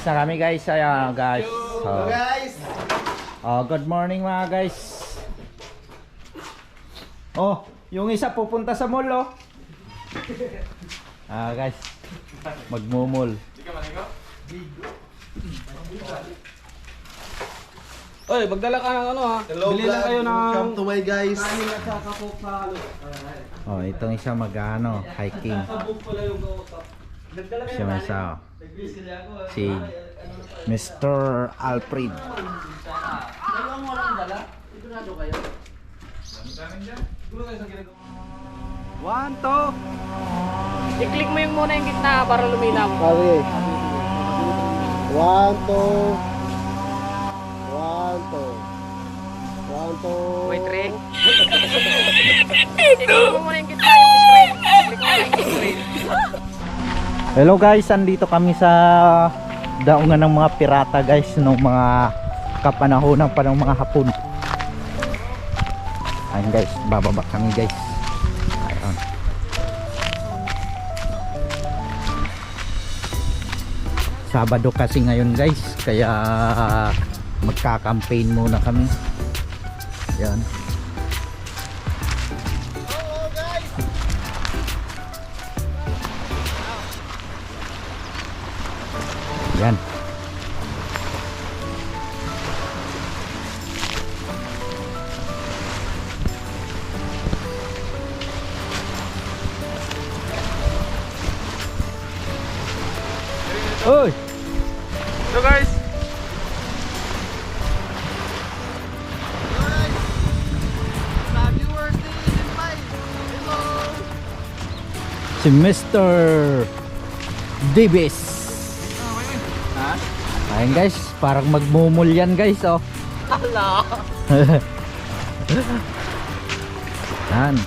Alis na kami guys. Ayan guys. Hello guys! Good morning mga guys. Oh, yung isa pupunta sa mall oh. Guys, magmumol. Oy, magdala ka ng ano ha. Hello Bili lang kayo ng welcome to my guys. kanin at saka coke na ano. Oh, itong isa mag-ano, hiking. Sabog pala yung kausap. Nagdala kayo Siya may isa oh. Si Mr. Alfred. Dalawang walang dala. Sigurado kayo. Siguro kayo sa ginagawa. 1, 2. I-click mo yung muna yung gitna para luminaw. Pare. 1, 2. 1, 2. 1, 2. Wait, Rick. I-click mo muna yung gitna yung screen. I-click mo muna yung screen. Hello guys, andito kami sa daungan ng mga pirata guys nung mga kapanahonan pa ng mga Hapon. Ayun guys, bababa kami guys. Ayun. Sabado kasi ngayon guys, kaya magka-campaign muna kami. Ayun. Yan. Oy! So guys, Si Mr. Davis. Ayun guys, parang magmumul yan guys oh. Hala. Yan.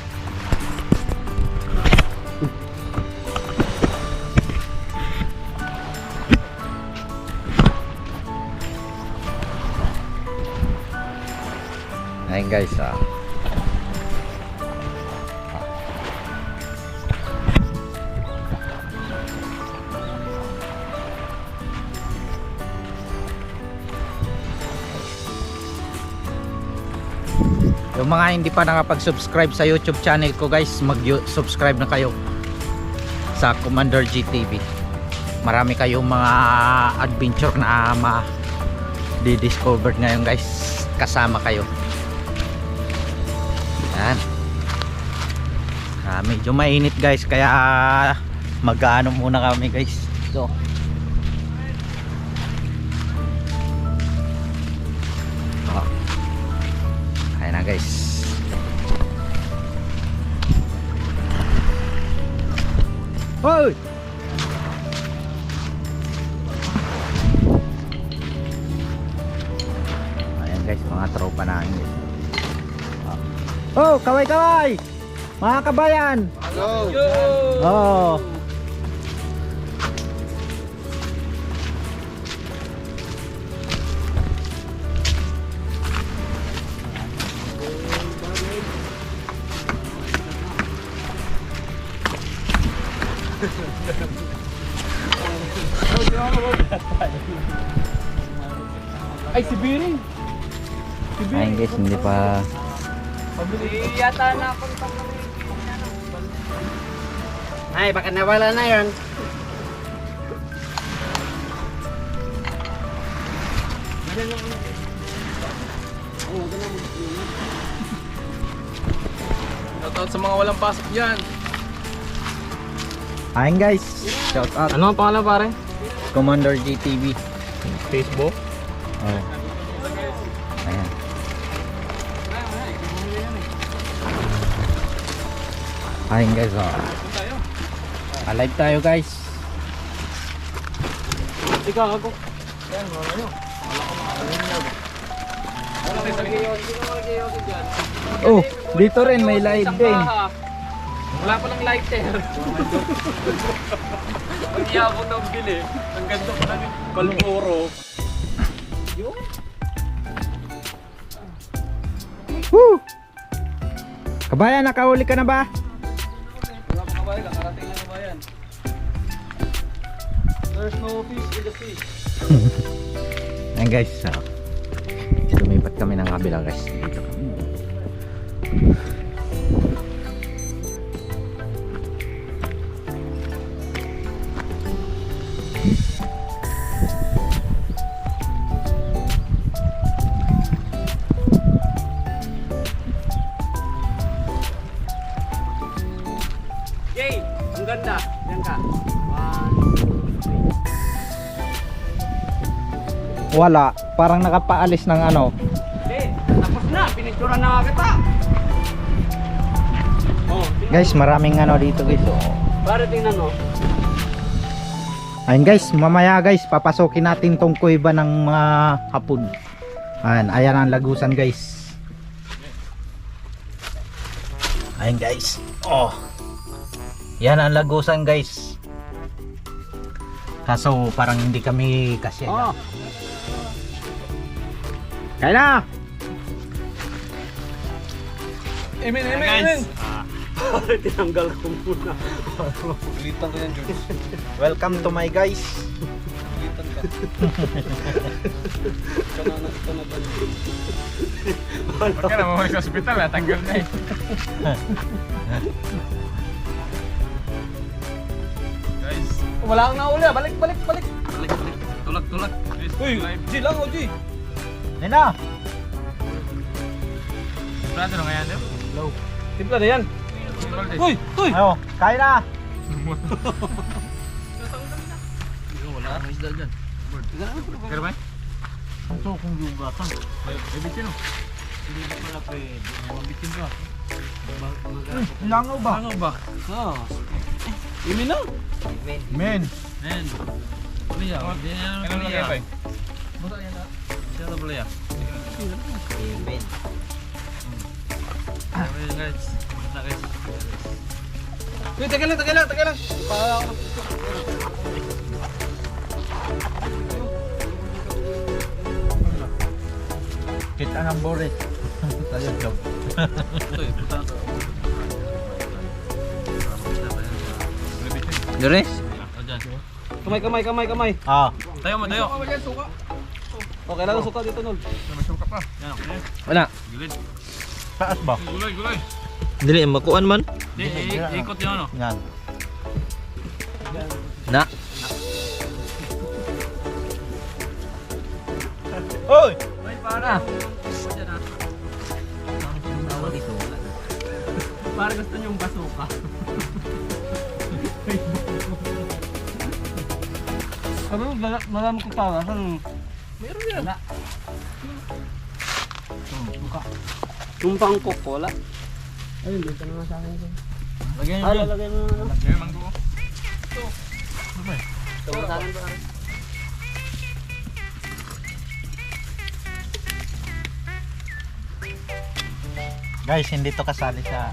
Ayun guys ah. Yung mga hindi pa nakapag-subscribe sa YouTube channel ko guys, mag-subscribe na kayo sa Commander GTV. Marami kayong mga adventure na ma-discover ngayon guys. Kasama kayo. Yan. Medyo mainit guys, kaya mag-ano muna kami guys. So na guys. Hoy! Ayan guys, mga tropa namin guys. Oh, kaway-kaway! Mga kabayan! Hello! Oh! ay si Biring. Ayun guys, hindi pa Yata na ako pang ay, baka nawala na yun. Shoutout sa mga walang pasok dyan. ayun guys, shout out Ano ang pangalan pare? Commander GTV. Facebook? Oh. Ayan. Ayun guys, oh. Alive tayo guys. Ikaw ako. Yan, mga ano. Oh, dito rin may live din. Wala pa lang lighter. Ang yabot ng bili. Ang ganda pa lang yung Balboro. Woo! Kabayan, nakahuli ka na ba? Wala pa kabayan, nakarating lang kabayan. There's no fish in the sea. Ayan guys, lumipat kami ng kabila guys. Dito kami. Yay! Ang ganda. Yan ka. Wala, parang nakapaalis ng ano. Tapos na. Pinicturan na kita. Oh, Guys, maraming ano dito guys. para tingnan mo. Ayun guys, mamaya guys, papasokin natin tong kuweba ng mga hapon. Ayan ang lagusan guys. Ayun guys. Oh. Yan ang lagusan guys. Kaso parang hindi kami kasi. Oh. Kaya na. Amen. Tinanggal ko muna. Ulitan ko yan, George. Welcome to my guys. Ulitan ka. Ito na ba? Huwag ka na mamalik sa ospital, tanggal na eh. Guys, Wala kang nauli, balik. balik. Tulak. Uy, G lang, G. Ayun na. Plato na ngayon, Deo. Timpla na yan. Uy. Ayo, kaya na. Wala kang isda dyan. Kaya ba? Ito kung lugatan. May bitin o. Hindi na pala pwede. Bitin ka. Langaw ba? Ano ba? Oh. Imin na. Men. Men. Kuliya. Ano lang kayo ba? Basta yan na. Siya na pala yan. Amen. Okay guys. Basta guys. Uy, tagal lang. Para ako. Kita ng boret. Tayo job. Ito eh. Puta na to. Dores? O dyan. Kamay. Ah. Tayo mo, tayo. Okay lang, suka dito, Nol. May suka pa. Yan o. Wala. Gilid. Taas ba? Gulay. Dili, makuan man. Di, ikot yung ano. Yan. Na. Oy! May para. Para gusto niyong basuka. Ano, marami ko para. Saan? Meron yan. Yung pangkok ko, wala. Ayun, dito naman sa akin. Lagyan nyo Ay, dyan. lalagay mo na ano. May manggo. Ito sa akin ba? Guys, hindi to kasali sa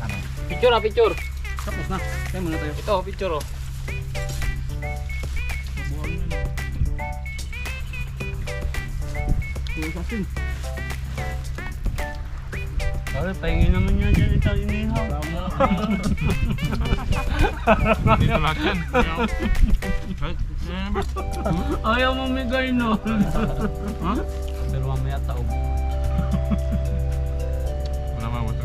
ano. Picture. Tapos na. Kaya muna tayo. Ito, picture oh. Asin. Sorry, pahingin naman niya dyan ito inihaw. Dito lahat yan. Ayaw mamigay no. Ha? Pero mamaya taob. Wala mga wato.